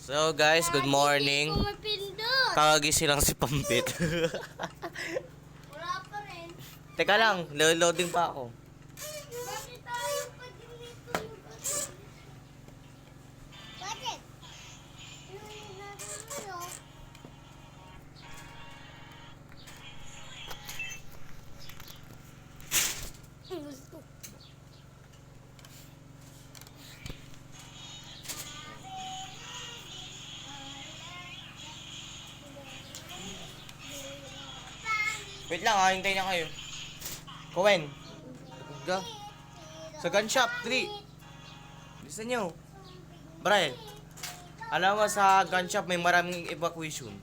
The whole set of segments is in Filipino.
So guys, good morning. Kakagising lang si Pampit. Wala pa rin. Teka lang, loading pa ako. Bakit tayo pa din dito? Bakit? Gusto. Wait lang ha, hintayin niya kayo. Kowen. Go. Sa gun shop, 3. Listen nyo. Brian. Alam mo sa gun shop may maraming evacuation.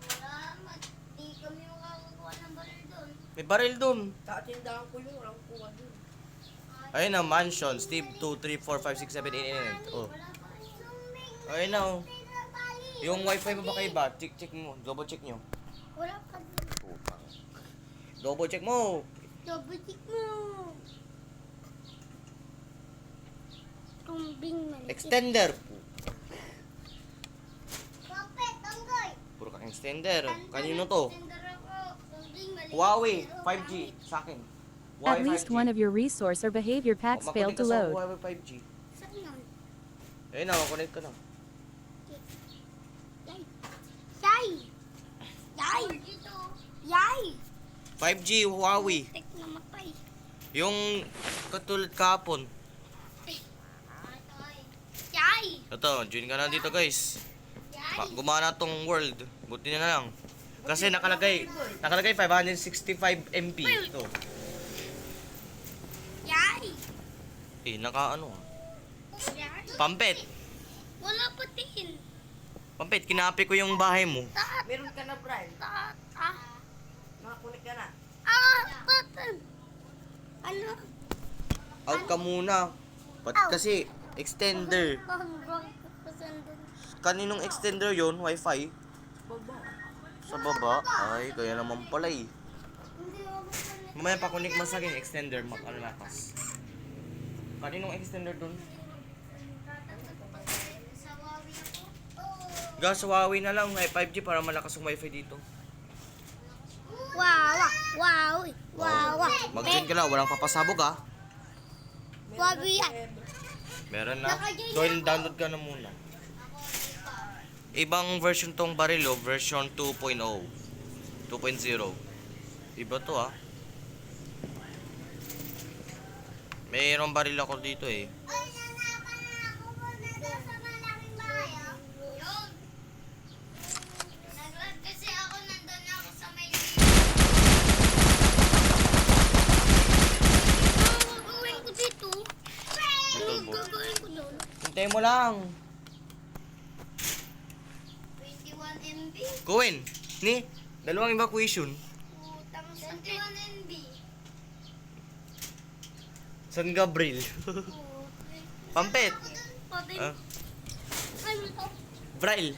Salamat. Di kami makakakuha ng baril doon. May baril dun. Tatindahan ko yung walang kuha dun. Ayun na, mansion. Steve 2, 3, 4, 5, 6, 7, 8, 9, 9. Oh. Wala pa rin zooming. Ayun na oh. Yung wifi mo ba kayo ba? Check mo. Double check nyo. Wala pa din. Double check mo. Double check mo. Tumbing maliit. Extender. Kapit, tanggoy. Puro kang extender. Kanino to? Extender ako. Tumbing maliit. Huawei Pero 5G. Sa akin. At least one of your resource or behavior packs failed to load. Huawei 5G. Saan yun? Ayun na, connect ko na. Yay! Yay! Yay! Yay! 5G Huawei. Tek namatay. Yung katulad kahapon. Yay! Ito, join ka na dito guys. Yay! Gumana tong world. Buti na lang. Kasi nakalagay 565 MP. Ito. Yay! Naka ano. Yay! Pampet. Wala pa din. Pampet, kinapi ko yung bahay mo. Meron ka na, Brian. Nakakunik ka na. Button. Ano? Out ka muna. Ba't kasi extender. Kaninong extender yon? Wi-Fi? Baba. Sa baba? Ay, kaya naman pala eh. Mamaya pa connect mo sa akin, extender, makalakas. Kaninong extender dun? Gas, Huawei na lang, ay 5G para malakas ang wifi dito. Wow! Wow! Wow! Mag-join ka na, walang papasabog ah. Wow yan. Meron na. Join, download ka na muna. Ibang version tong barilo, version 2.0. 2.0. Iba to ah. Mayroong baril ako dito eh. Kasi ako nandun ako sa may Ano gagawin ko dito? Ano gagawin ko doon? Hintayin mo lang. 21 MB? Gawin. Ni, dalawang evacuation. Utang sa 21 MB. San Gabriel. Pampet. Pati Ah, ano to? Braille.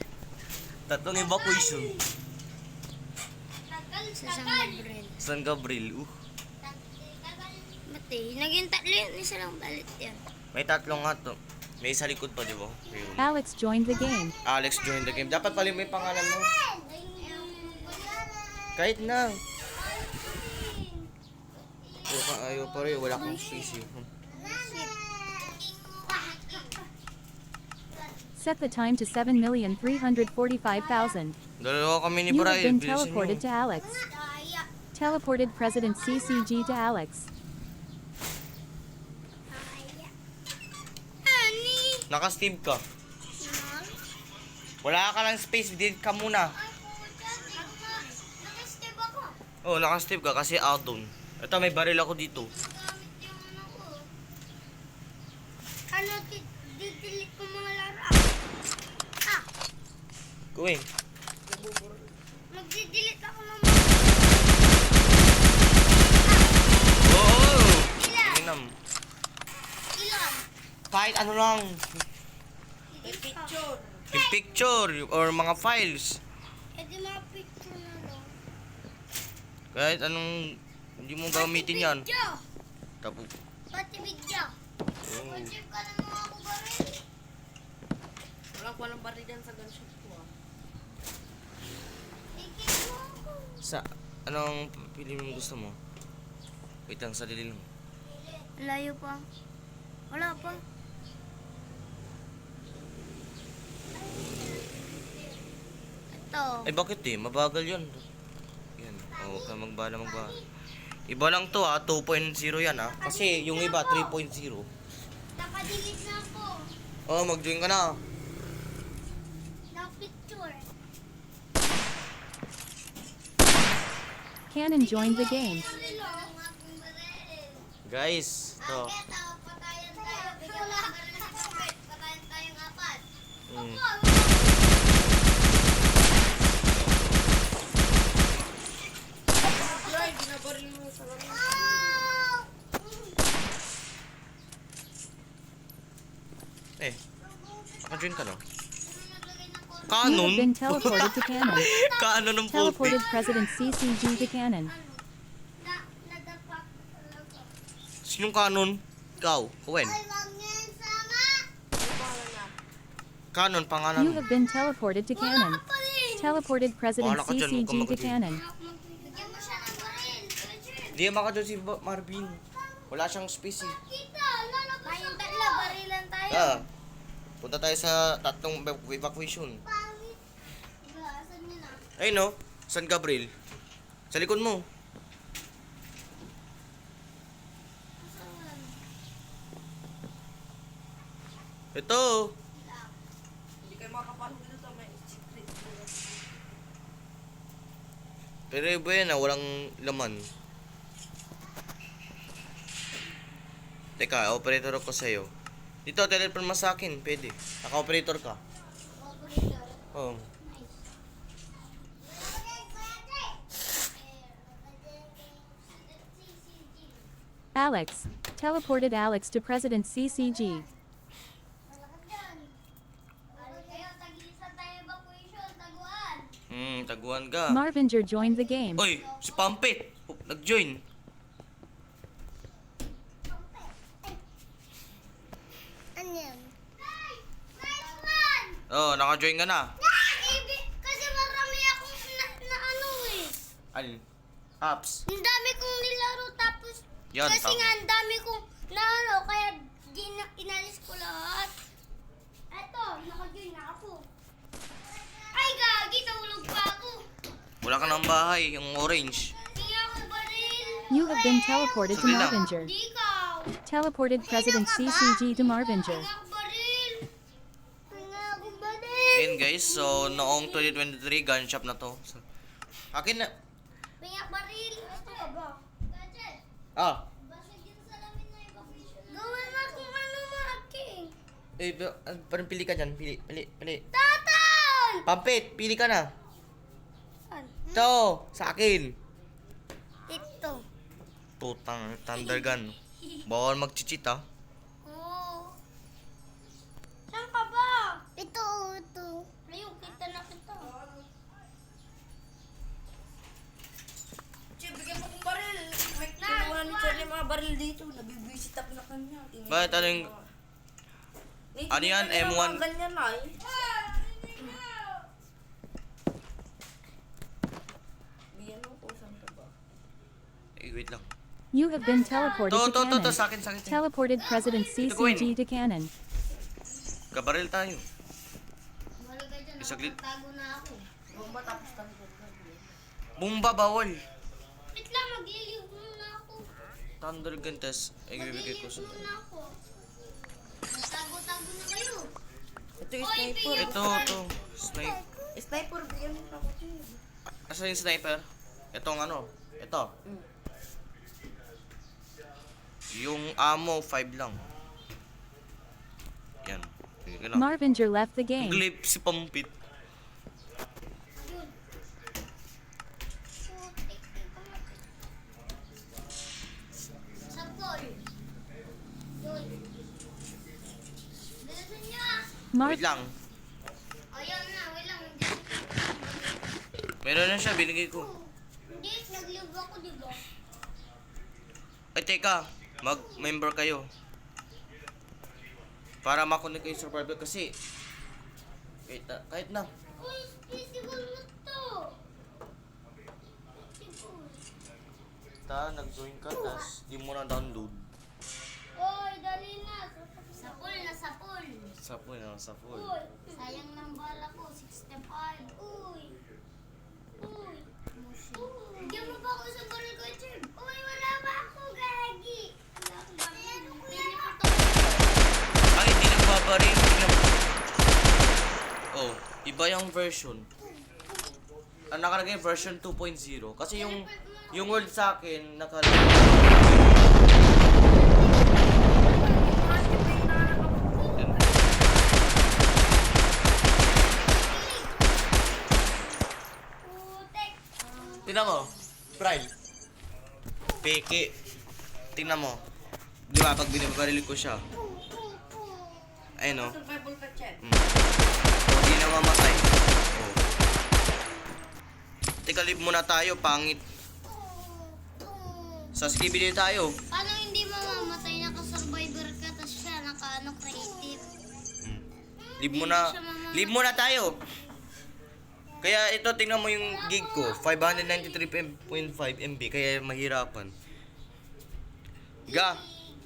Tatlong evacuation. Tagal. San Gabriel. Tagal. Mati, naging tatlo yun. Isa lang balit yan. May tatlong nga to. May sa likod pa, di ba? Mayroon. Alex joined the game. Alex joined the game. Dapat pala may pangalan mo. Kahit na. Ayaw pa rin. Wala kang space eh. Set the time to 7,345,000. Dalawa kami ni You have Brian. been Bilisan teleported nyo. to Alex. Daya. Teleported President CCG to Alex. Daya. Ani? Naka-Steve ka. Wala ka lang space. Delete ka muna. Nakastep ako. Oh, naka-Steve ka kasi out doon. Ito, may baril ako dito. Gamit yung ano ko. Ano, didelete ko mga laro. Ah, Gawin. magdidelete ako ng Oo! Ilan? Inam. ilan. Kahit ano lang. May picture. Yung picture or mga files. Eh di mga picture na lang. Kahit anong hindi mo gamitin yan. Video. Tapos, Pati video. oh. Mag-chip ka ng mga kubaril. Walang kuha ng baril dyan sa gunshot ko ah. Sa, anong pili mo gusto mo? Wait lang, sadili lang. Layo pa. Wala pa. Ito. Eh bakit mabagal yun. Yan, huwag ka magbala. Iba lang to 2.0 yan kasi yung iba 3.0. Nakadelete na ako. Oh, mag-join ka na. Na-picture. Cannon joined the game. Guys, to. Patayan tayo. Bigyan mo ng baril si Pangpet. Patayan tayong apat. Mm. Brian, ginabaril mo sa laro. Eh, naka-join ka no? You Kanon? have been teleported to Cannon. Kanon ng puti. Teleported President CCG to Cannon. Nadapak talaga. Sinong kanon? Ikaw, Owen. Ay, wag yan, sama. Ano pangalan niya? Kanon, pangalan You mo. have been teleported to Cannon. Teleported President Bahala ka dyan, huwag CCG kang to mag-join. Cannon. Bigyan mo siya ng baril. Di makadun si Marvin. Wala siyang space eh. Kita, lalabas tayong tatlo, barilan tayo. Punta tayo sa tatlong evacuation. Pangit. Asan niyo na? Ay no, San Gabriel. Sa likod mo. Asan? Ito. Hindi kayo makapasok dito sa may secret. Pero iba yan walang laman. Teka, operator ako sa'yo. Dito, telepon mo sa akin. Pwede. Naka-operator ka. Operator. Oo. Nice. Alex. Teleported Alex to President CCG. Taguan ka. Marvinger joined the game. Oy, si Pampit. Nag-join. Oh, naka-join ka na. Kasi marami akong na ano eh. Alin? Apps. Ang dami kong nilaro tapos Yan, kasi tama. nga ang dami kong na ano kaya inalis ko lahat. Eto, naka-join na ako. Ay gagi, tulog pa ako. Wala ka ng bahay, yung orange. Hindi ako baril. You have been teleported to Saglit lang. Marvinger. Di ikaw. Teleported President CCG to Marvinger. Hindi ako baril. Hindi ako baril. Ayun guys, so noong 2023, gun shop na to. So, akin na. Pinyak baril. Ito ka ba? Gadget. Ah. Basag yung salamin na evacuation. Gawin na kung ano making. Parang pili ka dyan. Pili. Tatan! Pampit, pili ka na. Saan? Ito, sa akin. Ito. Putang thunder gun. Bawal mag-cheat ah. Oo. Saan ka ba? Ito. Ayun, kita na kita. Che, bigyan mo kong baril. May kinuha ni Charlie mga baril dito. Nabibisit up na kanya. Bakit anong... Ano yan, M1? Ganyan na eh. Bigyan mo ko saan ka ba? Wait lang. You have been teleported to Cannon. Sa akin. Teleported President CCG to Cannon. Kabaril tayo. Wala ka dyan. Isaglit. Tago na ako. Bomba tapos tayo. Bumba, bawal. Wait lang, magliliw muna ako. Thunder gun test. Ay, ibibigay ko sa... Muna ako. Tago-tago na kayo. Ito yung sniper. Ito. Sniper. Sniper, bigyan mo na ako. Che. Asa yung sniper? Itong ano? Ito. Yung ammo, 5 lang. Yan. Sige lang. Marvinger left the game. Glip si Pampit. Yun. Putik. Sabol. Yun. Bilisan niya. Wait lang. Ayaw na, wait lang. Meron na siya, binigay ko. Hindi, nag-live ako, di ba? Ay, teka. Mag-member kayo. Para makunik kayo survivor kasi Kahit na. Uy, visible mo to. Nag-join ka, tas di mo na download. Uy, dali na. Sapul na sapul. Sa full. Uy, sayang ng bala ko, 65. Uy. Uy. Bigyan mo ba ako sa baril ko, Chib? Uy, wala ba ako, gagi? Wala akong baril. Pili pa to. Ay, hindi nagbabaril. Oh, iba yung version. Ang nakalagay version 2.0. Kasi yung world sa akin, nakalagay. Putek. Tingnan mo, Pride. Peke. Tingnan mo. Di ba, pag binabaril ko siya. Ayun o. Survival ka, Cheb. Hindi na mamatay. Oh. Teka, leave muna tayo, pangit. Sa skibidi tayo. Paano hindi mamamatay? Naka-survivor ka, tapos siya creative. Leave muna tayo. Kaya ito, tingnan mo yung gig ko. 593.5 MB, kaya mahirapan. Ga,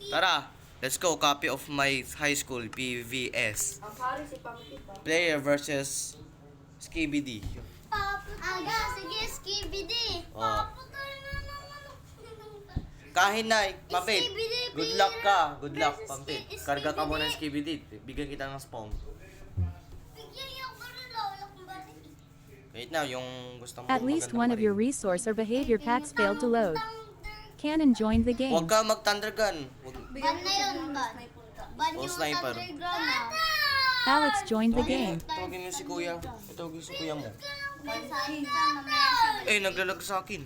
tara. Let's go, copy of my high school PVS. Ang pare si Pampi pa. Player versus Skibidi. Aga, sige, skibidi. Oh. Papatay na naman ako. Kahin na, Pampit. Skibidi, Good luck ka. Good luck, Versus Pampit. Skibidi. Karga ka muna ng Skibidi. Bigyan kita ng spawn. Bigyan niyo ako baril, wala akong baril. Wait na, yung gusto mo. At least one of your resource or behavior packs failed to load. Canon joined the game. Huwag ka mag-thunder gun. Ban na yun, ban. Ban Oh, yung sniper. underground na. Alex joined the game. Tawagin mo si kuya. Tawagin si kuya mo. Ban sa akin ka, mamaya siya. Eh, naglalag sa akin.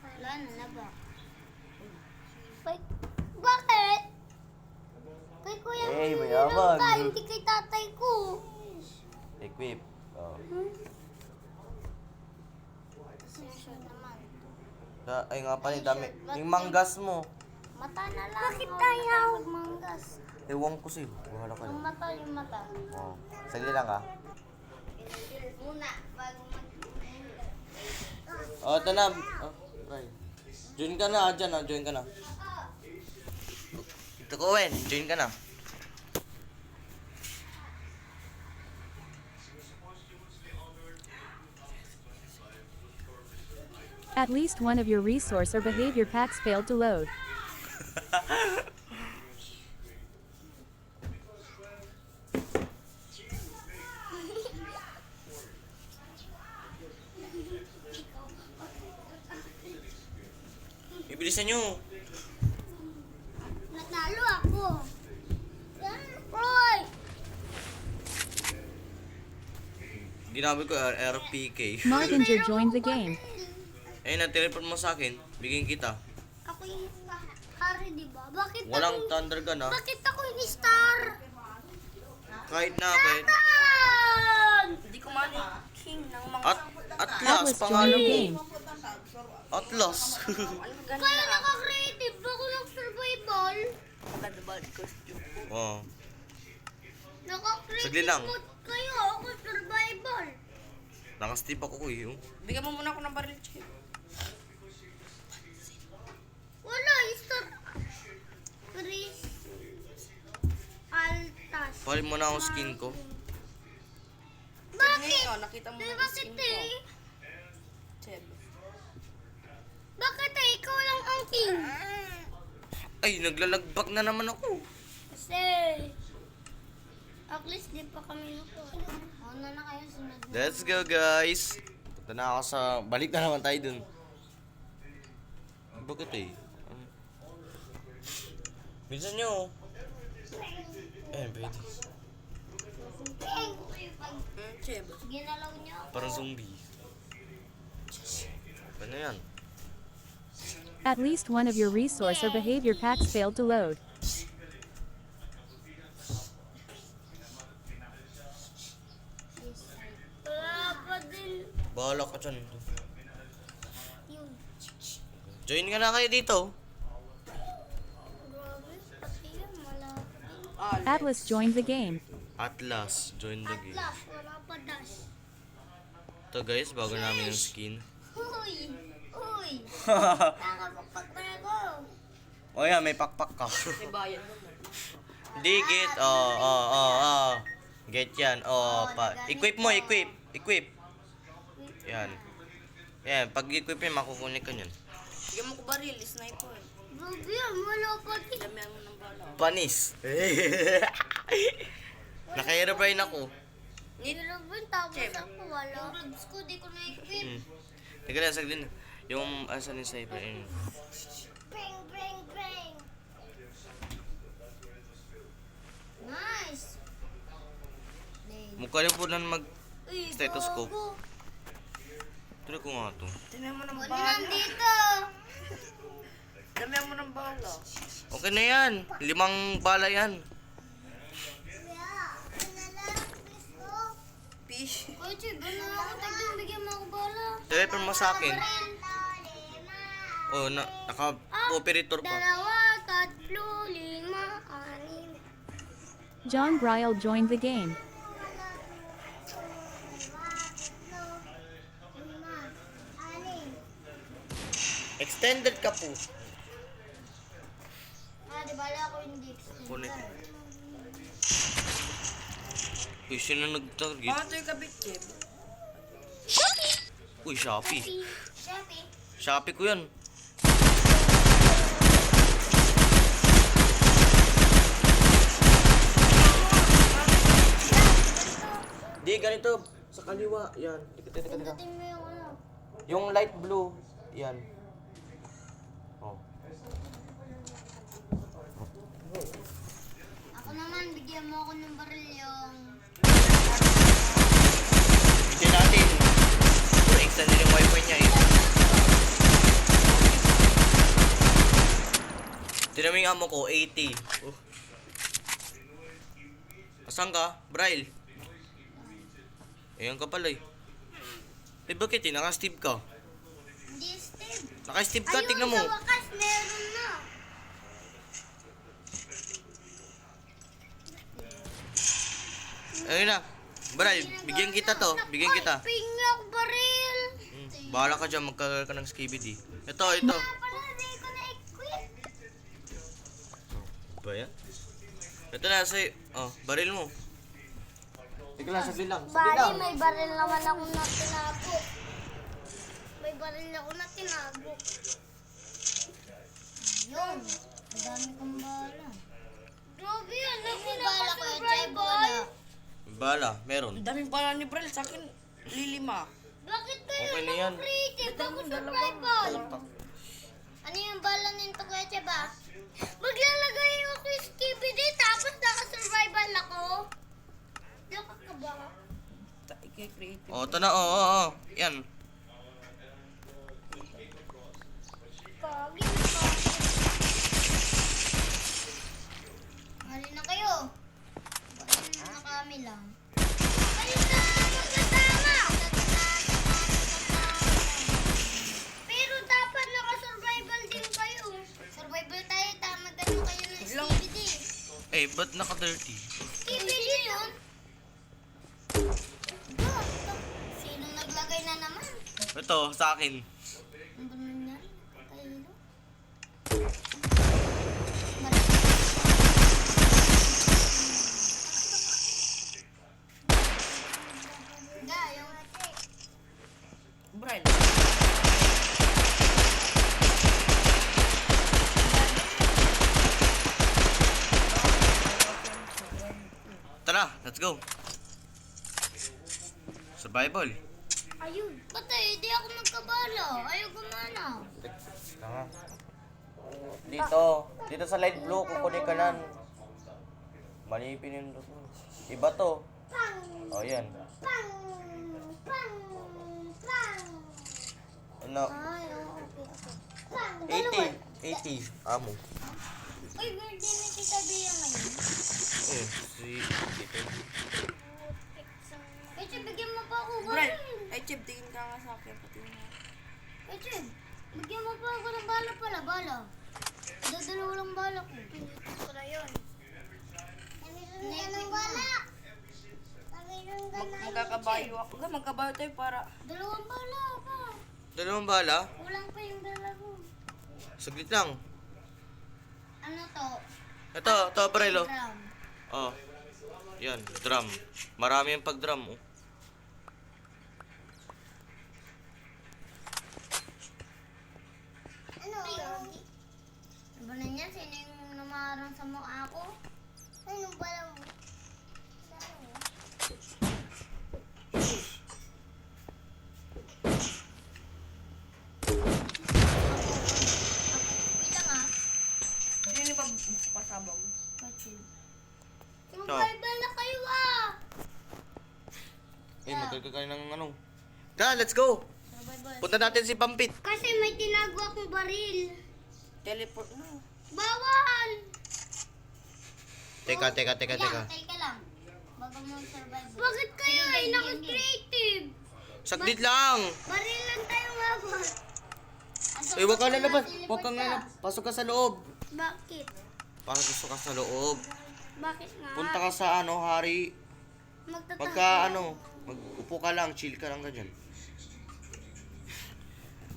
Wala na ba? Bakit? Kay kuya mo Eh, yung mayabang. ka, hindi kay tatay ko. Equip. Oh. Pasensya naman. Ay nga pala, dami. Yung manggas mo. Mata na lang. Bakit tayo? Magmanggas. Ewan ko sa'yo. Bahala ka Yung lang. mata, yung mata. Oh. Sagli lang ah. Muna, bago mag... Oh, ito na. Oh, right. Join ka na, dyan ah. Join ka na. Ito ko, Wen. Join ka na. At least one of your resource or behavior packs failed to load. Ibilisan nyo. Natalo ako. Roy! Ginamit ko RPK. Marvinger joined the game. Eh, na-teleport mo sa akin. Bigyan kita. Ako yung hari, di ba? Bakit Walang ako, thunder gun ah. bakit ako yung star? Kahit na, kahit. Tan! Hindi ko man king ng mga... Atlas, Atlas joined pangalan the mo. game. Atlas. Ano ganun Kaya na? naka-creative ako ng survival. Maganda ba ang costume ko? Oh. Saglit Naka-creative lang. mode kayo. Ako survival. Nakastip ako eh. Oh. Bigyan mo muna ako ng baril, Cheb. Wala, star. Chris. Altas. Palit mo na ang skin ko. Bakit? Ngayon, nakita mo na yung Bakit skin ko. eh? Cheb. Bakit eh? Ikaw lang ang king. Ay, naglalagbak na naman ako. Kasi, at least di pa kami nakuha. Una na kayo sunod na. Let's go, guys. Punta na ako sa... Balik na naman tayo dun. Bakit eh? Minsan nyo. Eh, pwede. King ko kayo pag Cheb. ginalaw niyo ako. Parang zombie. Ano yan? At least one of your resource or behavior packs failed to load. Wala pa din. Bahala ka dyan. Yun. Join ka na kayo dito. Grabe, pati yun malapit. Ah, Atlas joined the game. Atlas, join the game. Atlas, wala pa dash. Ito guys, bago namin yung skin. Uy! Uy! Nakapagpag na ako. O yan, may pakpak ka. May bayad mo. Hindi, get. Get yan. Equip mo, equip. Equip. Yan. Yan, pag equip yan, makukunik ka yan. Bigyan mo ko baril, sniper. Grabe yan, wala pa din. Damihan mo ng bala. Panis. Naka-aeroplane ako. Nilabon, tapos ako wala. Yung gloves ko, di ko na-equip. Teka lang, saglit na. Yung, asan yung sniper? Ayun. Bang, bang, bang. Nice. Mukha rin po na mag Uy, stethoscope. gago. Try ko nga to. Damihan mo ng Wala bala. nandito. Damihan mo ng bala. Okay na yan. 5 bala yan. Fish. Kuya Chib, ano ako tagdang bigyan mo ako bala. Telepon mo sa akin. Oh, naka-operator pa. 2, 3, 5, 6. John Bryle joined the game. Extended ka po. Di bala ako hindi. Kunik. Uy, sino nag-target? Baka ito yung kabit, Chip. Uy, Shopee. Shopee. Shopee ko yan. Di, ganito. Sa kaliwa. Yan. Teka. Pindutin mo yung ano. Yung light blue. Yan. Oh. Ako naman, bigyan mo ako ng baril yung... Hindi natin. Puro extend yung wifi niya eh. Tinan mo yung amo ko, 80. Asan ka? Bryle? Ayan ka pala eh. Eh bakit eh? Naka-Steve ka. Hindi, Steve. Naka-Steve ka, tignan mo. Ayun, sa wakas, meron na. Ayun na. Bryle, bigyan kita to. Bigyan kita. Pinga ako baril. Bahala ka dyan, magkagal ka ng skibidi. Ito. Pala, di ko na-equip. Ba yan? Ito na, say. Oh, baril mo. Teka lang, saglit lang. Bali, may baril naman ako na tinago. May baril ako na tinago. Yun. Madami kong bala. Grabe yan. May bala ko yung tribal. Bala, meron. Ang daming bala ni Brel, sa akin, 5. Bakit kayo Okay na yan. creative? Ako survival. Ano yung bala nito kuya Cheba? Maglalagay ako yung skibidi tapos naka-survival ako. Laka ka ba? Creative. Oh, ito na, oo. Yan. Kagi na ka. Mali na kayo. Bali na kami lang. Ayun na, magkasama. Pero dapat naka-survival din kayo. Survival tayo, tama ganun kayo ng skibidi. Eh, ba't naka-dirty? Skibidi yun. Sinong naglagay na naman? Ito, sa akin. Ang banal niya. Kailo. Yung Brel. Tara, let's go. Survival. ayun. Patay, di ako nagkabala. Ayaw gumana. Tanga. Dito sa light blue, kukunin ka lang. Mali pinindot mo. Iba to. Oh, yan. Pang! Pang! Pang! Ano? Ay, okay. Pang! 80. Amo. Uy, birthday ni Tita Bea ngayon. Eh, si... Eche, bigyan mo pa ako Brel, baril. ay Chip, tingin ka nga sa akin. Pati mo. Eche, bigyan mo pa ako ng bala pala, bala. Dadalawa lang bala ko. Ito na yun. Ano ng bala? magkabayo ako. Ga, magkabayo tayo para... Dalawang bala pa. Dalawang bala? Kulang pa yung dala ko. Saglit lang. Ano to? Ito, Brel, oh. Drum. Oh. Yan, drum. Marami yung pag-drum, oh. Ano? Ano ba na yan? Sino yung namarang sa mukha ko? Ano ba lang? Wait lang ah. Hindi ni pasabog. Survival na kayo ah! Eh, magkagka kayo ng ano. Tara, let's go! Survival. Punta natin si Pampit. Kasi may tinago akong baril. Teleport na. Bawal! Teka. Teka lang. Bago mo survive. Bakit kayo ay naka-creative? Saglit lang! Baril lang tayo mabot. Eh, huwag kang lalabas. Huwag kang lalabas. Pasok ka sa loob. Bakit? Pasok ka sa loob. Bakit nga? Punta ka sa ano, Hari. Magtatago. Pagka ano, mag-upo ka lang, chill ka lang ganyan.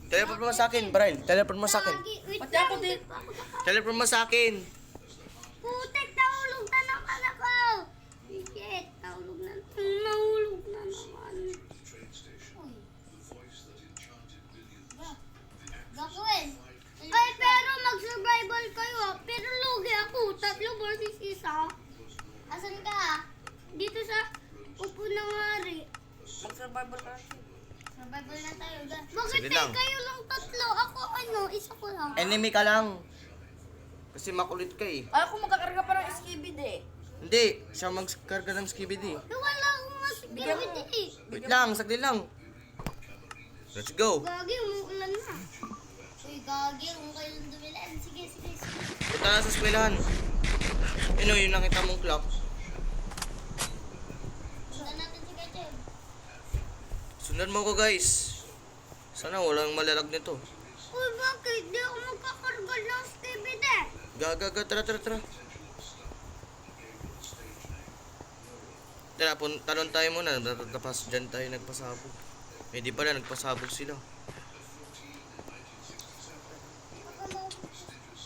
Teleport mo sa akin, Brian. Teleport mo sa akin. Wait Pati lang, ako din. hindi pa ako naka- Teleport mo sa akin. Putek, nahulog na naman ako! Shit, nahulog na naman. Uy. Gagawin. Ay, pero mag-survival kayo ah. Pero lugi ako. 3 versus 1. Asan ka? Dito sa upo ng hari. Mag-survival ka na. Survival na tayo. Bakit Sige lang. kayo lang 3? Ako ano, isa ko lang. Enemy ka lang. Kasi makulit ka eh. Ay, ako magkakarga pa ng skibid eh. Hindi, siya magkarga ng skibidi. Wala akong masipility. Wait lang, saglit lang. Let's go. Gagi, umuulan na. Uy, gagi, kung kayo lang dumilan. Sige. Punta na sa eskwelahan. Ano yung nakita mong clock? Punta natin si Kachem. Sundan mo ko guys. Sana walang malalag nito. Uy, bakit? Di ako magkakarga ng skibidi. Gaga, tara. Tara, talon tayo muna. Tapos dyan tayo nagpasabog. Eh di pala, nagpasabog sila.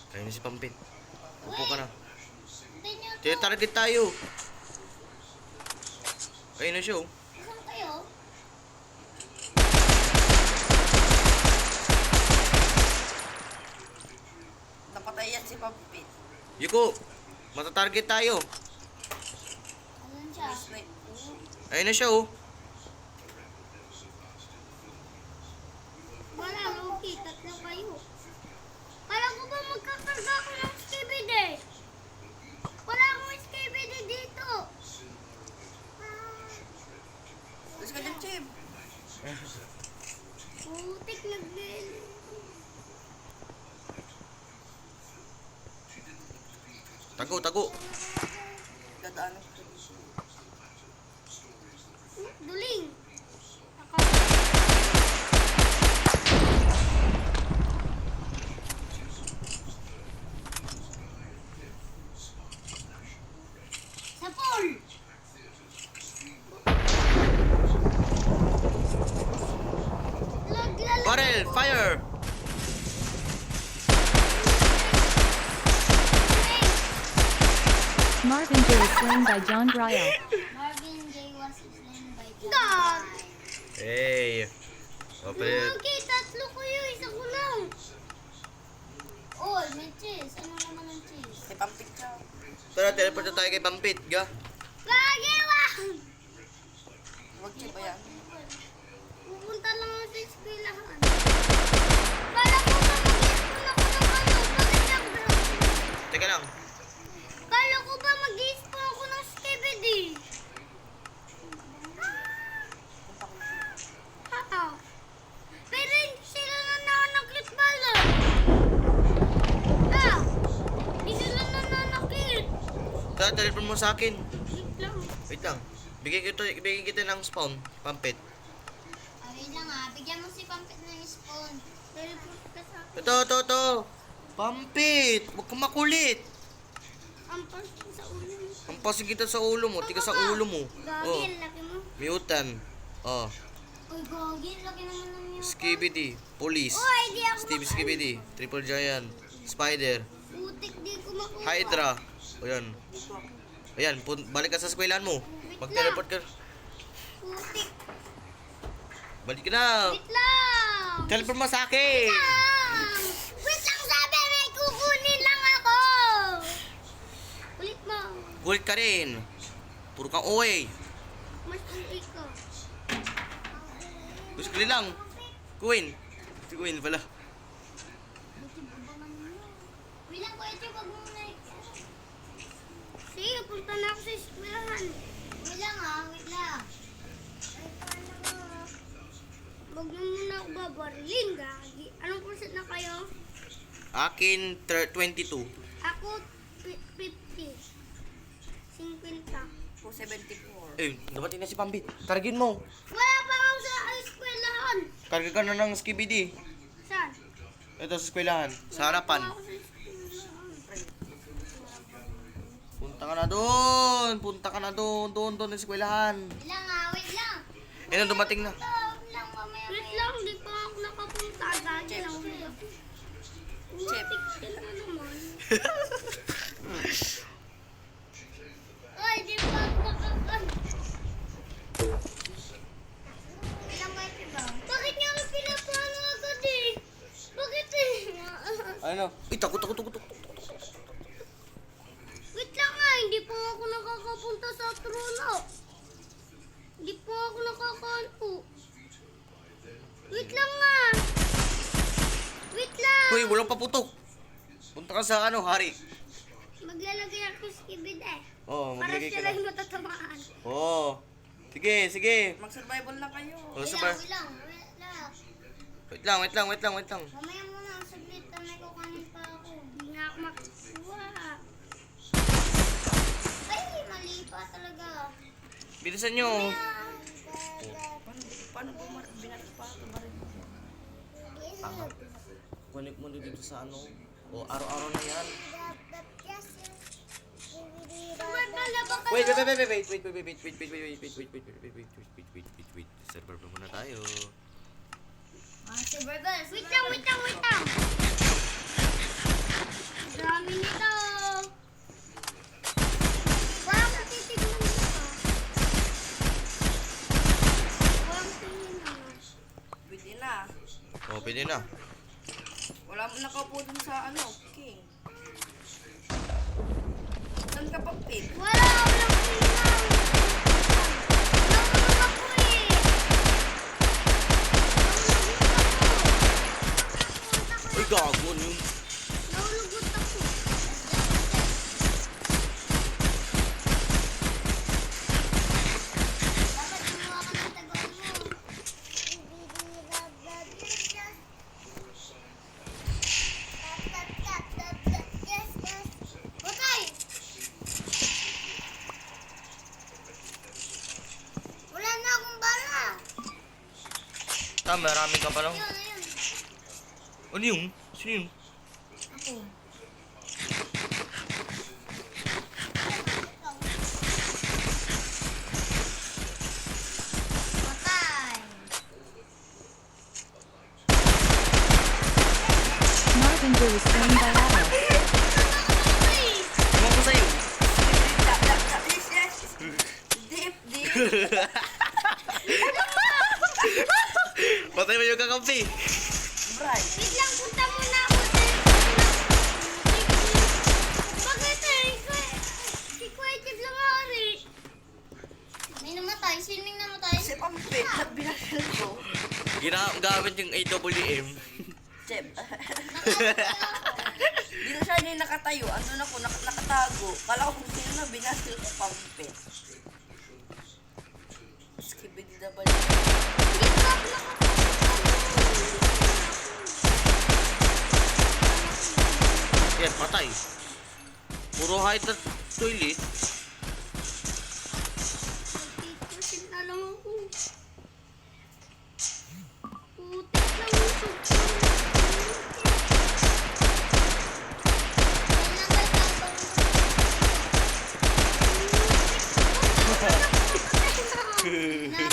Kaya na si Pampit. Upo ka na. Hindi niyo to. Tinatarget tayo. Ayun na siya oh. Saan kayo? Napatay yan si Pampit. Yuko, matatarget tayo. Asan siya? Snipe. Ayun na siya oh. Wala, Loki. 3 kayo. Kala ko ba magkakarga ako ng skibidi? Wala akong skibidi dito. Let's go din, Chim. Putik, naglil. Tago. Dadaanan ko. Duling. Sa pool. Laglag. Barrel, fire! Marvin Gaye is slain by John Bryle. Marvin Gaye was slain by God. Hey. Open. Okay, 3 kayo. Isa ko lang. Oy, may cheese. Ano naman ang cheese? Si Pampit siya. Tara, teleport na tayo kay Pampit, ga. Gagiwang! Huwag Chim ba yan? Pupunta lang ako sa eskwelahan. Kala ko ba mag-i-spawn ako ng ano? Bakit nag-drop? Teka lang. Kala ko ba mag-i-spawn ako ng skibidi? Pero hindi sila nananakit pala. Hindi sila nananakit. Tara, teleport mo sa akin. Wait lang. Wait lang. Bigyan kita ng spawn, Pampit. Wait lang bigyan mo si Pampit ng spawn. Teleport ka sa akin. Ito. Pampit, huwag kang makulit. Ang person sa ulo mo. Ang pasig kita sa ulo mo, tiga sa ulo mo. Gagi, Oh, ang laki mo. mutan. Oh, Uy, gagi. Laki naman ng mukha. Skibidi, Police, Uy, di ako Steve Skibidi, Triple Giant, Spider, Putik, di ko makuha. Hydra. O yan. Ayan, balik ka sa eskwelahan mo. Mag-teleport ka. Putik. Balik ka na. Wait lang. Teleport mo sa akin. Wait lang, sabi may kukunin lang ako. Ulit mo. Kulit ka rin. Puro kang uwi. Mas ulit ko. Gusto ko lang. Queen. Si Queen pala. Wait lang, kuya Chip, wag mo na. Sige, punta na ako sa eskwelahan. Wait lang wait lang. Wag mo muna ako babarilin, gagi. Anong percent na kayo? Akin 22. Ako, 50. 50. Po 74. Eh, dumating na si Pambit. Kargin mo. Wala pa ako sa eskwelahan. Karga ka na ng Skibidi. Saan? Ito sa eskwelahan. Sa harapan. Wala pa ako sa eskwelahan. Punta ka na doon. Punta ka na doon. Doon sa eskwelahan. Wait lang wait lang. Eh, nang dumating na. Wait lang, di pa ako nakapunta. Gagi lang. Chip. Tik na naman. Ay, di pa ako nakapunta. Ilang ba ito? Bakit nga ako pinaplano agad eh? Bakit eh? Ano? Uy, takot. Wait lang hindi pa ako nakakapunta sa trono. Hindi pa ako nakakanto. Wait lang Wait lang. Uy, walang paputok. Punta ka sa hari. Maglalagay ako sa skibid Oo, Para maglagay ka sila na. yung matatamaan. Oo. Sige. Mag-survival na kayo. O, super. Wait lang. Mamaya muna, saglit na may kukanin pa ako. Hindi nga ako makukuha. Ay, mali pa talaga. Bilisan nyo. Paano binatas pa ito ba rin? Connect mo dito sa ano. O, araw-araw na yan. Wala ba kayo? Wait. Server pa muna tayo. Wait lang. Dami nito. Parang titignan nito. Parang tingin naman. Pwede na. O, pwede na. Wala mo nakaupo dun sa king. Saan ka pang pin? Walang tingnan. Nahulog ako eh. Uy, gago. Ano yun? Nahulugot ako. Dapat gumawa ka ng tagal mo. Patay! Wala na akong bala. Marami ka pa lang. Ayun. Ano yung? Sino yun? Ako. Patay. Marvin Blue was slain by Atlas. Ewan ko sa'yo. Yes. Deep. Patay mo yung kakampi. Bright. Wait lang, punta muna ako. Bakit si Kuya Chip lang ari. May namatay. Sino yung namatay? Si Pampit na binasal ko. Ginagamit yung AWM. Chep. Dito siya hindi nakatayo. Andun ako, nakatago. Kala ko kung sino na binasal ko Pampit. Skibidi na ba niya? Hindi pa ako Yan, patay. Puro hide na toilet. Titisin na lang ako. Putik lang yung sugpo.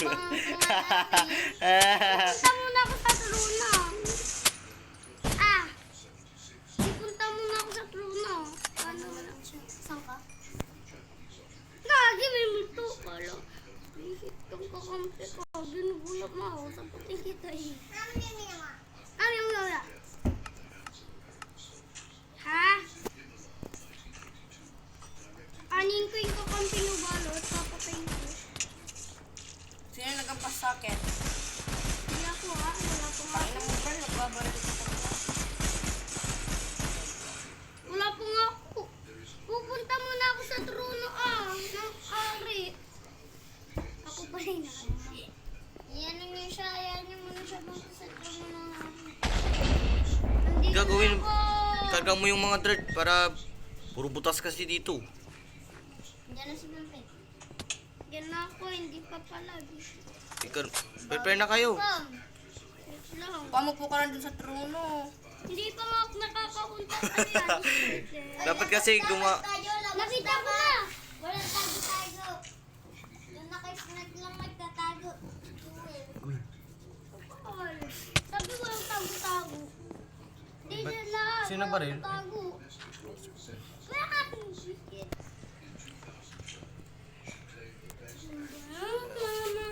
Kailangan Pupunta muna ako sa trono. Ah! Pupunta muna ako sa trono. Ano na lang siya? Saan ka? Lagi may multo. Kala. Itong kakampi ko. Ginugulap mo ako. Saputin kita eh. Ano yung lola? Ha? Anin ko yung kakampi ng balot. Papatayin ko. Sino nagkampas sa akin? Hindi ako ha. Wala pa nga. Pangina mo, Bern. Nagbabaril ka pa. Wala pa nga ako. Pupunta muna ako sa trono ng ari. Ako pa rin yan yung siya. Yan yung muna siya bang sa trono ng ari. Nandito Gagawin, na ako. karga mo yung mga dirt para puro butas kasi dito. Diyan na si Bampe. Diyan na ako. Hindi pa palagi. Ikaw, prepare na kayo. Wait lang. Pamupo ka lang dun sa trono. Hindi pa nga ako nakakapunta sa yan. Dapat kasi Nakita ko na. Walang tago-tago. Doon na kay Snack lang magtatago. Ay, sabi ko yung tago-tago. Hindi Ba't na lahat. sino ba rin? Tago. Kaya aking biscuit. Mama.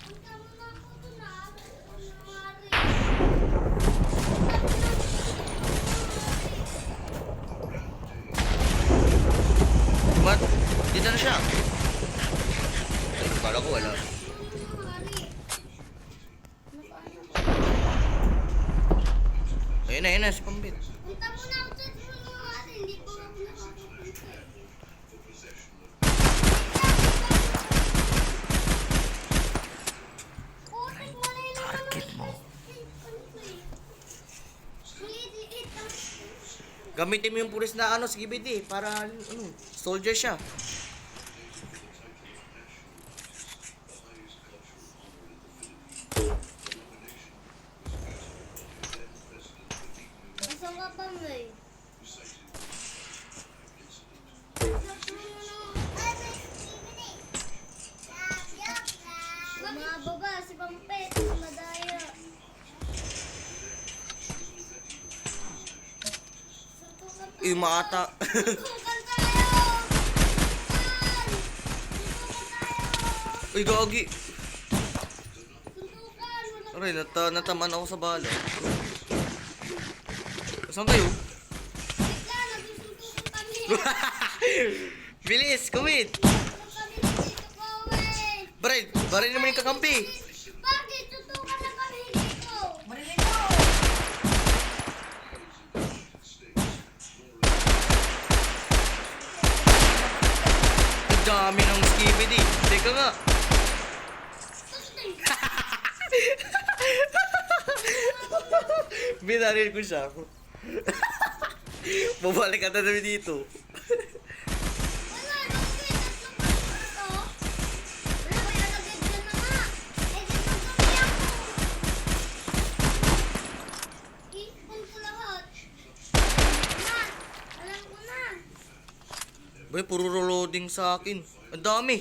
Punta muna ako doon ah. Ba't? Dito na siya. Ay, kala ko wala. Ayun na, si Pambit. Punta muna ako sa trono natin. Hindi pa ako nakakapunta. Putik, malay lang naman. Target mo. Maliit-liit lang. Gamitin mo yung pulis na ano, sige BD, para ano, soldier siya. Nasaan ka pa, May? Mga baba, si Pampet, si Madaya. Suntukan tayo. Eh, maata. Suntukan tayo! Suntukan tayo! Uy, gagi. Suntukan! Walang Aray, nataman ako sa bala. Saan kayo? bigla, nagsusuntukan kami. Bilis, kumit. Suntukan kami dito, Kowen. Brad, barin naman yung kakampi. Bakit? Suntukan na kami dito. Marilin mo! Ang dami ng skibidi. Teka nga. Sustain. Binaril ko siya. Babalik ka na namin dito. Wala, Rocky. Tatlong kami dito. Wala, kaya nagagyan na nga. Eh, dito kami ako. Ipon ko lahat. Na, alam ko na. Boy, puro reloading sa akin. Ang dami.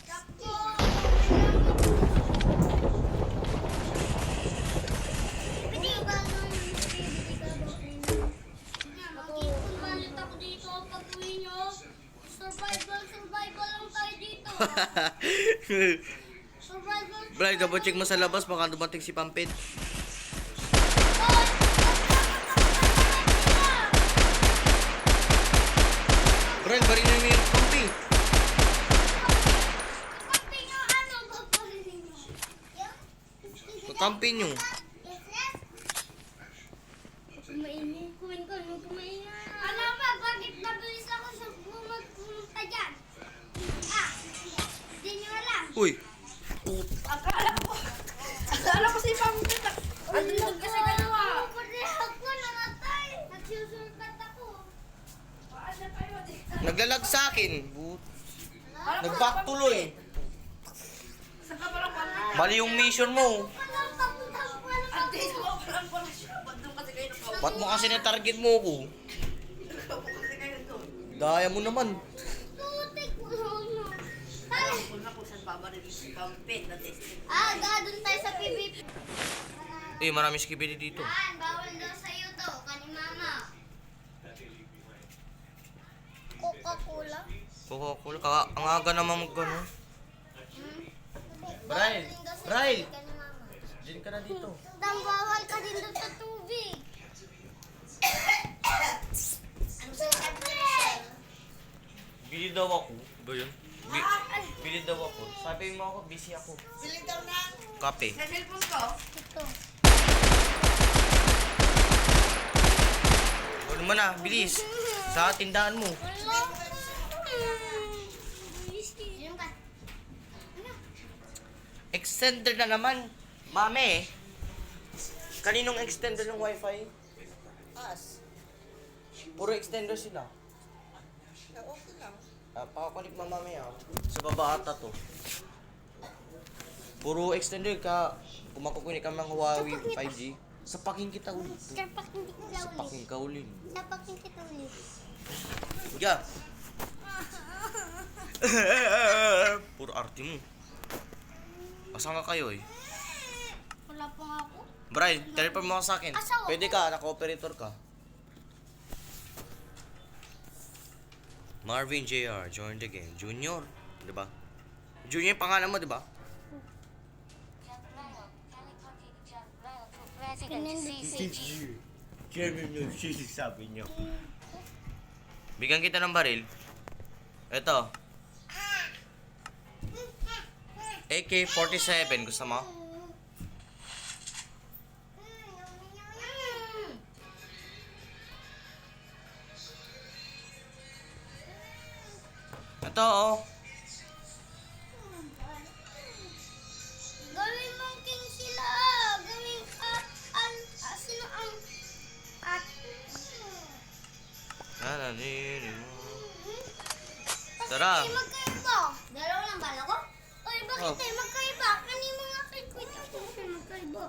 Takbo. Hindi ba nung hindi ka ba mag-ipon balit ako dito pag uwi nyo? Survival lang tayo dito. Survival. Brad, double check mo sa labas baka dumating si Pampit. Brad, barin na yung kampi. Kakampi nyo. Ano ba? Bakit nabilis ako sa pumunta dyan? Ah, hindi nyo alam. Uy, Akala ko si Pampit. Andun kasi dalawa. Ako namatay. Nagsusultat ako. naglalag sa akin. Nag-back tuloy. Saan ka pala Pampit? Mali yung mission mo. Ate, sumama lang pala siya. Ba't doon kasi kayo nakaupo? Ba't mo kasi na-target mo ko? Nakaupo kasi kayo doon. Daya mo naman. Putik mo na. Alam ko na kung saan babaril yung pampit na testing. Doon tayo sa PVP. Eh, marami skibidi dito. Bawal daw sa'yo to, kani mama. Coca-Cola? Coca-Cola. Ang aga naman mag-ano. Brian! Brian! Kani mama. Diyan ka na dito. Bawal ka din doon sa tubig. Ano sinasabi mo? Bili daw ako. Ba yun? Bili daw ako. Sabi mo ako, busy ako. Biling daw na. Kape. Sa cellphone ko. Ito. Ano mo na, bilis. Sa tindahan mo. Wala. Inom ka. Ano? Extender na naman. Mami. Kaninong extender ng wifi? As. Puro extender sila. Okay lang. Pakakulik mo mamaya. Sa baba ata to. Puro extender ka. Kung makukunik ka ng Huawei 5G, sapakin kita ulit. Sapakin kita ulit. Sapakin ka ulit. Sapakin kita ulit. Higa. Puro arte mo. Asan ka kayo eh? Wala pa nga ako. Brian, telepon mo ka sa akin. Asawa Pwede ka, naka-operator ka. Marvin JR, join the game. Junior, di ba? Junior yung pangalan mo, di ba? Sabi niyo. Bigyan kita ng baril. Ito. AK-47, gusto mo? Ito, oh. Gawin mong king sila. Gawin sino ang Tara. Bakit tayo magkaiba? Dalawa lang bala ko? Oy, bakit Oh. tayo magkaiba? Kanina mga kaibigan ako tayo magkaiba.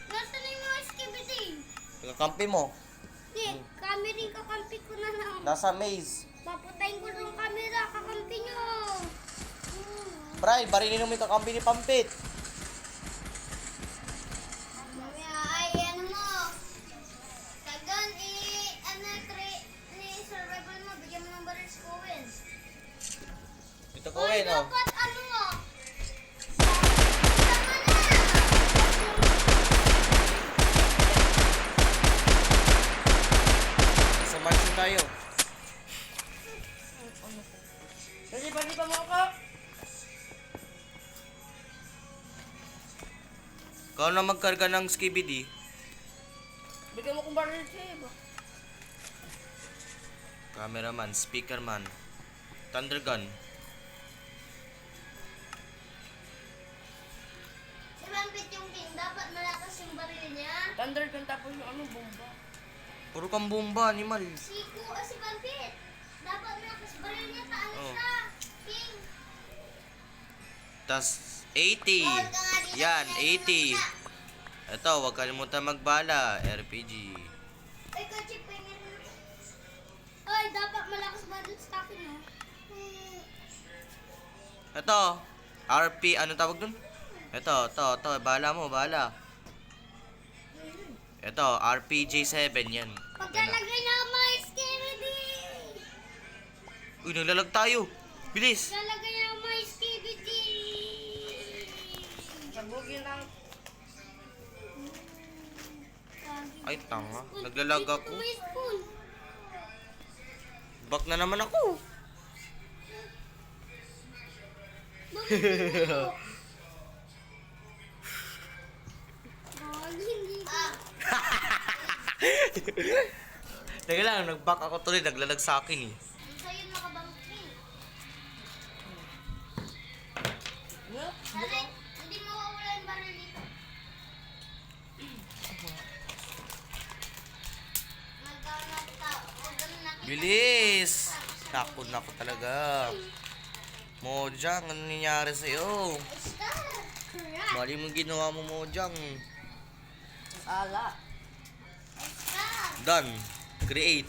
Nasaan na yung mga skibidi? Kakampi mo. Hindi, camera kakampi ko na lang. Nasa maze. Papatayin ko ng camera, kakampi nyo. Bray, barilin mo yung kakampi ni Pampit. Mamaya, ay, ano mo. Tagan, survival mo, bigyan mo ng baril si Cohen. Dito ko eh, no? Dapat, ano mo. Sa march tayo. Dali ba mo ako? Ikaw na magkarga ng skibidi. Bigyan mo kong baril siya ba? Cameraman, speakerman, thunder gun. Si Vampit yung king, dapat malakas yung baril niya. Thunder gun tapos yung ano, bomba. Puro kang bomba, animal. Si Vampit, dapat malakas baril niya, taano Oh. siya. King. Tas 80. Yan, 80. Ito, huwag kalimutan magbala. RPG. Ay, kachip, pingin mo. Ay, dapat malakas baril sa akin, ha? Ito, RP, ano tawag dun? Ito, bala mo, bala. Ito, RPG-7 yan. Yan na. Pagkalagay na ang mga skibidi. Uy, naglalag tayo. Bilis. Pagkalagay na ang mga skibidi. Sabugin lang. Ay, tanga. Naglalag ako. May spoon. Back na naman ako. Teka lang, nag-back ako tuloy. Naglalag sa akin eh. Sa'yo nakabangking. Hindi mawawala yung baril dito. Bilis! Takot na ako talaga. Mojang, ano nangyari sa'yo? Correct. Mali mo ginawa mo, Mojang. Ala. Done. Create.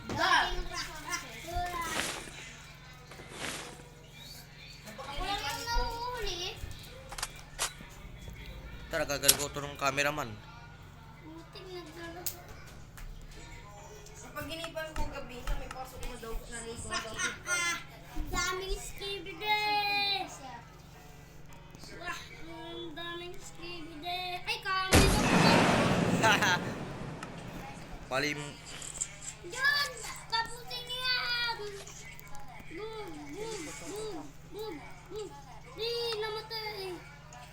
Done. Wala nang nahuhuli. Tara, gagal ko ito ng cameraman. Buting naglalaro. Kapag ginipan ko gabi na may pasok mo daw na ligo daw. Daming skibidi! Wah, ang daming skibidi! Ay, kami na po! Mali mo. Yan! Tapusin yan! Boom! Boom! Boom! Boom! Boom! Di, namatay!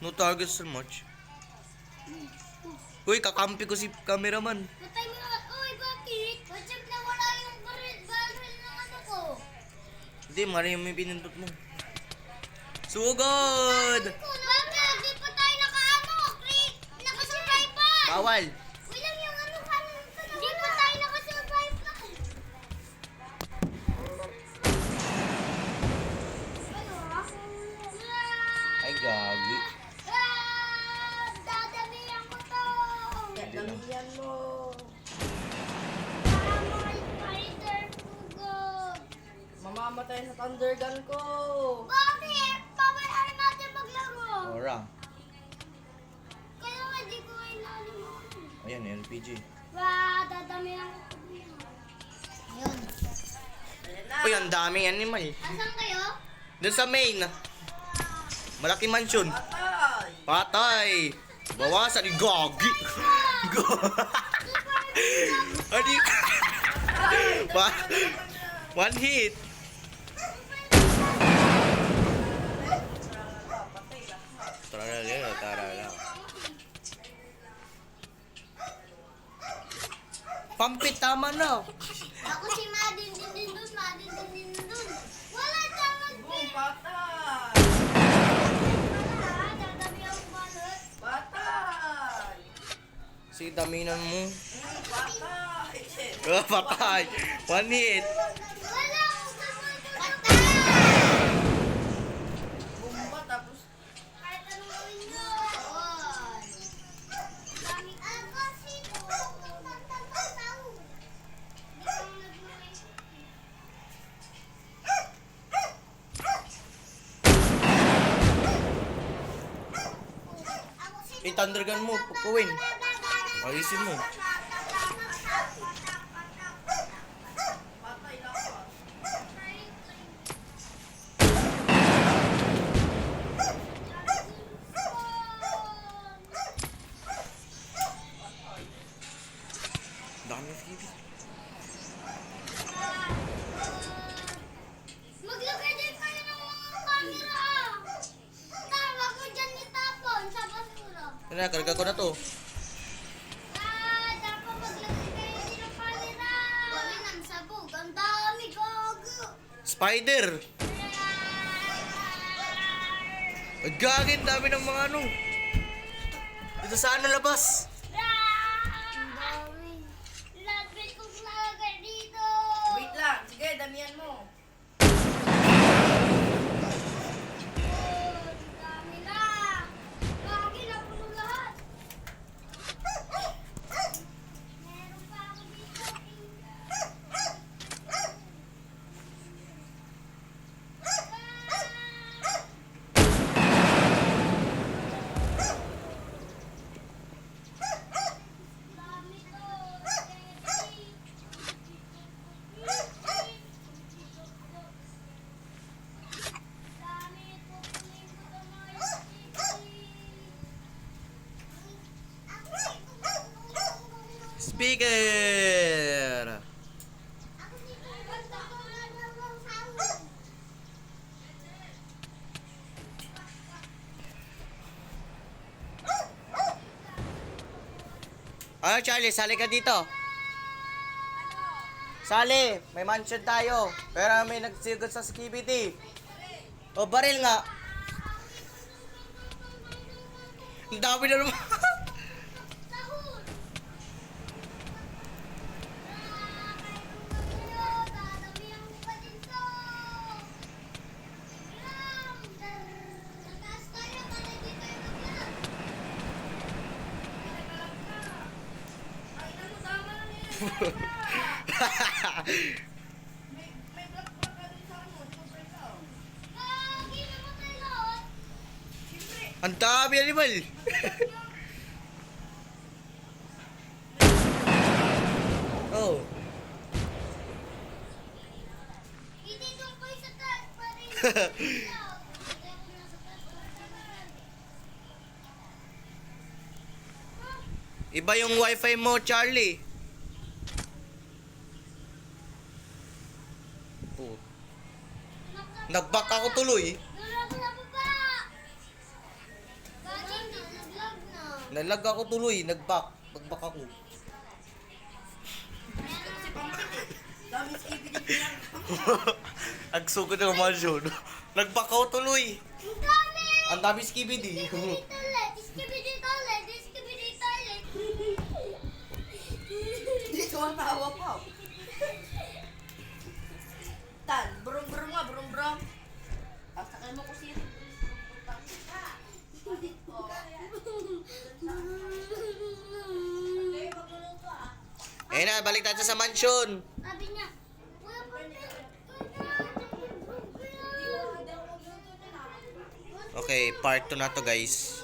No target so much. Uy, kakampi ko si cameraman. Patay mo na! Uy, bakit? Whatsapp na wala yung baril ng ano ko! Hindi, mali yung may pinindot mo. Sugod! Bakit? Di pa tayo nakaano! Nakasurvive pa! Bawal. Walang yung ano kanin ka na. Di pa tayo nakasurvive pa. Ano ah? Ay, gagi. Dadamihan ko to. Damihan mo. Mga spider sugod. Mamamatay sa thunder gun ko. Bakit? Pabayaan natin maglaro. Ora. Kaya hindi ko kailangan mo. Ayan, LPG. Dadamihan ko to. Ayun. Ayan na. Uy, ang daming animal. Asan kayo? Doon sa main. Malaki mansion. Patay. Patay. Bawasan. Gagi. Adi. One hit. Tarala. Pampit, tama na. Ako si Madin din dun, Madin din dun. Wala siyang Boom, mag-pin. patay. Dadami ang balot. Patay. Sige, daminan mo. Patay. Oh, patay. One hit. Wala akong patay! Bumba tapos Kahit anong gawin nyo. Dami. Kasi po. Tataw. Hindi ko nagmamay. Thunder gun mo, pagkawin. Alisin mo. patay lakas. Dami TV. Maglagay din kayo ng mga camera. Tawag mo dyan itapon sa basura. Ano, karga ko na to. Dapat maglagay kayo din ng camera. Wala nang sabog. Ang dami, gago. Spider. Ay, gagin, dami ng mga ano. Dito saan na labas? Ang dami. Lapit kong nalagay dito. Wait lang. Sige, damihan mo. Ang dami na. Gagi na puno lahat. Meron pa ako dito. Dami to. Dami ito. Kunin ko to mga Speaker. Ano, Charlie, sali ka dito. Sali, may mansion tayo. Pero may nagsigod sa skibidi. O, baril nga. Ang dami na naman. Sahur! Dadamihan ko pa dito. May black ka rin sa ano, di ba break out? Gagi, namatay lahat. Siyempre, Ang dami animal. Oh. Hindi doon kayo sa taas pa rin. Hindi ako nasa taas pa rin. Iba yung wifi mo, Charlie. Oh. Nag-back ako tuloy. Doon ako sa baba. Gagi, nag-vlog na. Nalag ako tuloy, nag-back. Nag-back ako. gusto ko si Pampin eh. Dami skibidi pinag- Ang sugod ng mansion. Nag-back ako tuloy. Ang dami! Ang dami skibidi. Toilet, skibidi toilet, skibidi toilet. Dito ang tawa pa. Tan, brum-brum nga, brum-brum. Sakay mo ko siya. Eh na, balik tayo sa mansion. Sabi niya, Kuya Pampin, Okay, part 2 na to guys.